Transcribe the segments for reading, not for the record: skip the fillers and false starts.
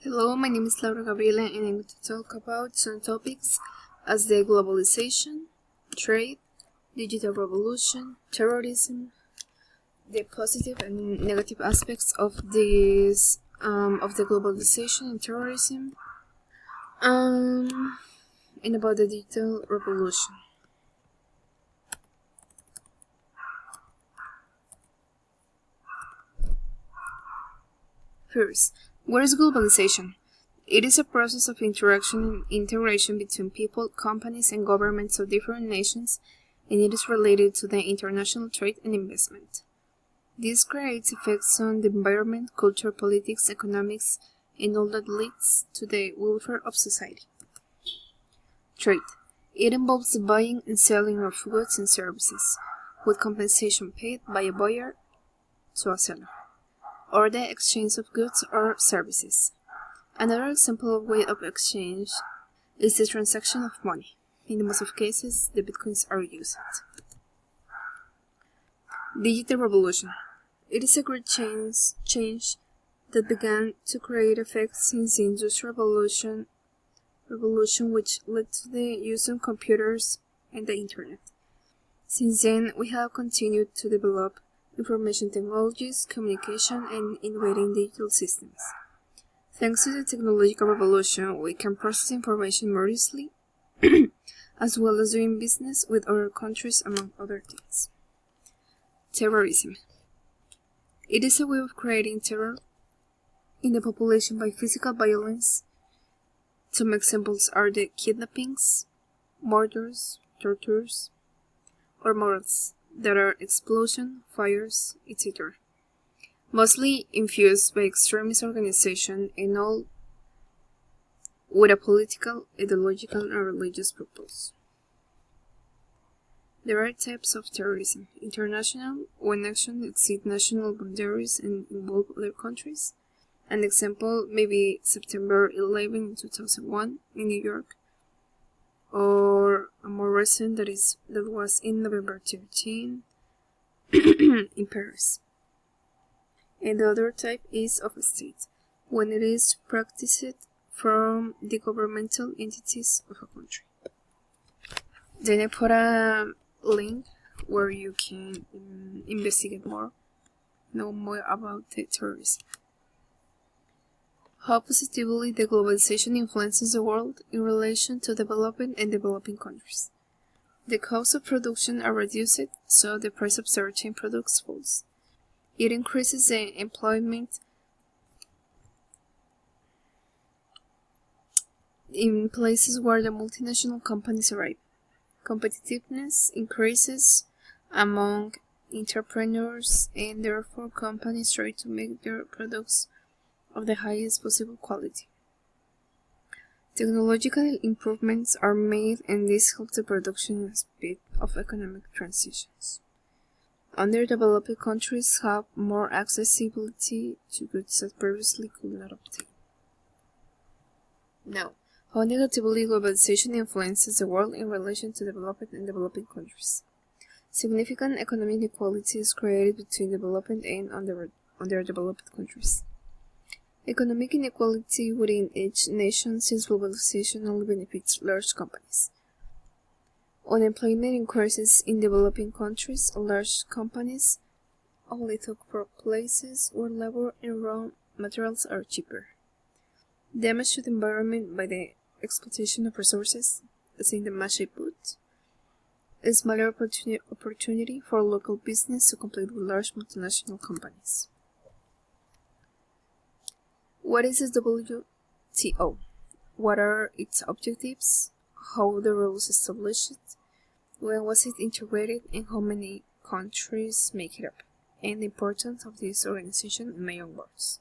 Hello, my name is Laura Gabriela and I'm going to talk about some topics as the globalization, trade, digital revolution, terrorism, the positive and negative aspects of this of the globalization and terrorism, and about the digital revolution. First, what is globalization? It is a process of interaction and integration between people, companies, and governments of different nations, and it is related to the international trade and investment. This creates effects on the environment, culture, politics, economics, and all that leads to the welfare of society. Trade. It involves the buying and selling of goods and services, with compensation paid by a buyer to a seller, or the exchange of goods or services. Another example of way of exchange is the transaction of money. In the most of cases, the bitcoins are used. Digital revolution. It is a great change that began to create effects since the Industrial Revolution which led to the use of computers and the Internet. Since then, we have continued to develop information technologies, communication, and innovating digital systems. Thanks to the technological revolution, we can process information more easily, as well as doing business with other countries, among other things. Terrorism. It is a way of creating terror in the population by physical violence. Some examples are the kidnappings, murders, tortures, or morals that are explosion, fires, etc. Mostly infused by extremist organization and all with a political, ideological, and religious purpose. There are types of terrorism: international, when actions exceed national boundaries and involve other countries. An example may be September 11, 2001 in New York, or a more recent that was in November 13 in Paris. And the other type is of state, when it is practiced from the governmental entities of a country. Then I put a link where you can investigate more, know more about the terrorism. How positively the globalization influences the world in relation to developing and developing countries. The costs of production are reduced, so the price of certain products falls. It increases the employment in places where the multinational companies arrive. Competitiveness increases among entrepreneurs, and therefore companies try to make their products of the highest possible quality. Technological improvements are made, and this helps the production and speed of economic transitions. Underdeveloped countries have more accessibility to goods that previously could not obtain. Now, how negatively globalization influences the world in relation to developed and developing countries. Significant economic inequality is created between developed and underdeveloped countries. Economic inequality within each nation, since globalization only benefits large companies. Unemployment increases in developing countries. Large companies only look for places where labor and raw materials are cheaper. Damage to the environment by the exploitation of resources, as in the Maché put. A smaller opportunity for local business to compete with large multinational companies. What is the WTO? What are its objectives? How the rules established? When was it integrated, and how many countries make it up? And the importance of this organization in my own words.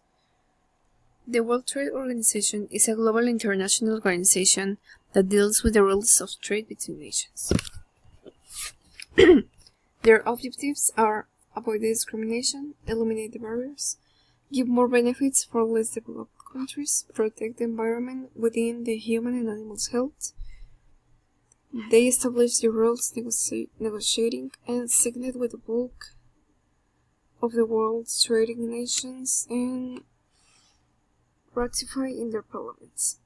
The World Trade Organization is a global international organization that deals with the rules of trade between nations. Their objectives are avoid discrimination, eliminate the barriers, give more benefits for less developed countries, protect the environment within the human and animals' health. They establish the rules negotiating and signed with the bulk of the world's trading nations and ratified in their parliaments.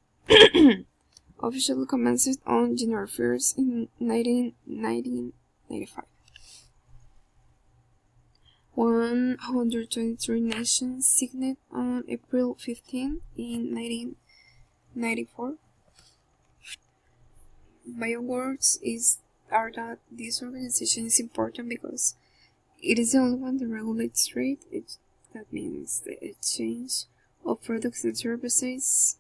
Officially commenced on January 1st in 1995. 123 nations signed on April 15 in 1994. My words are that this organization is important because it is the only one that regulates trade. That means the exchange of products and services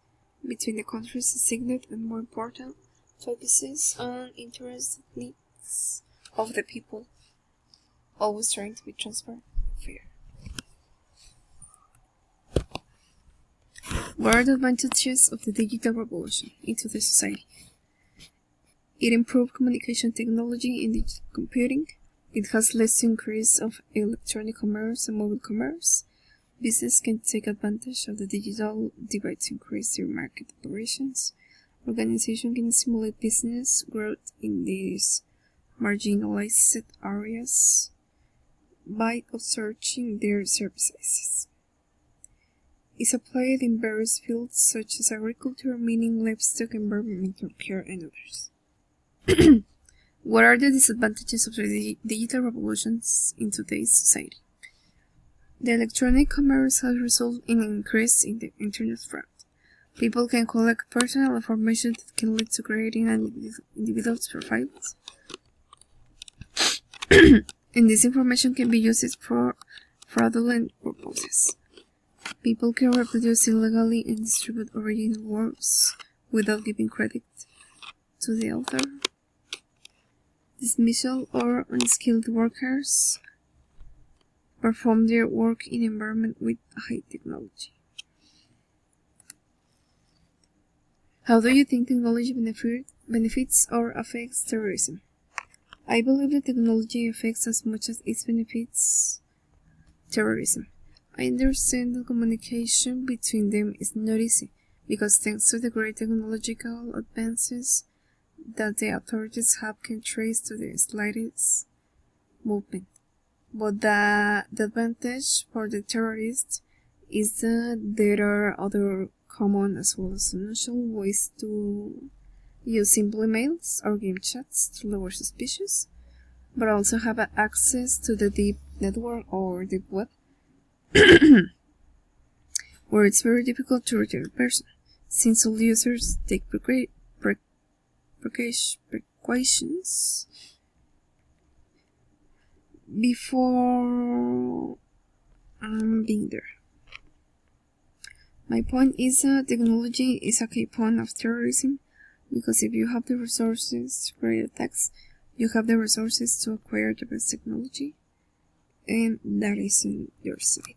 between the countries signed, and more important, focuses on interest needs of the people, always trying to be transparent and fair. What are the advantages of the digital revolution into the society? It improved communication technology and digital computing. It has led to increase of electronic commerce and mobile commerce. Business can take advantage of the digital divide to increase their market operations. Organization can stimulate business growth in these marginalized areas by outsourcing their services. It's applied in various fields such as agriculture, mining, livestock, environmental care, and others. What are the disadvantages of the digital revolutions in today's society? The electronic commerce has resulted in an increase in the internet fraud. People can collect personal information that can lead to creating an individual's profiles. And this information can be used for fraudulent purposes. People can reproduce illegally and distribute original works without giving credit to the author. Dismissal or unskilled workers perform their work in environment with high technology. How do you think technology benefits or affects terrorism? I believe that technology affects as much as it benefits terrorism. I understand that communication between them is not easy, because thanks to the great technological advances that the authorities can trace to the slightest movement. But the advantage for the terrorists is that there are other common as well as unusual ways to use simple emails or game chats to lower suspicions, but also have access to the deep network or deep web, where it's very difficult to reach a person, since all users take precautions before being there. My point is that technology is a key point of terrorism, because if you have the resources to create attacks, you have the resources to acquire the best technology, and that is in your side.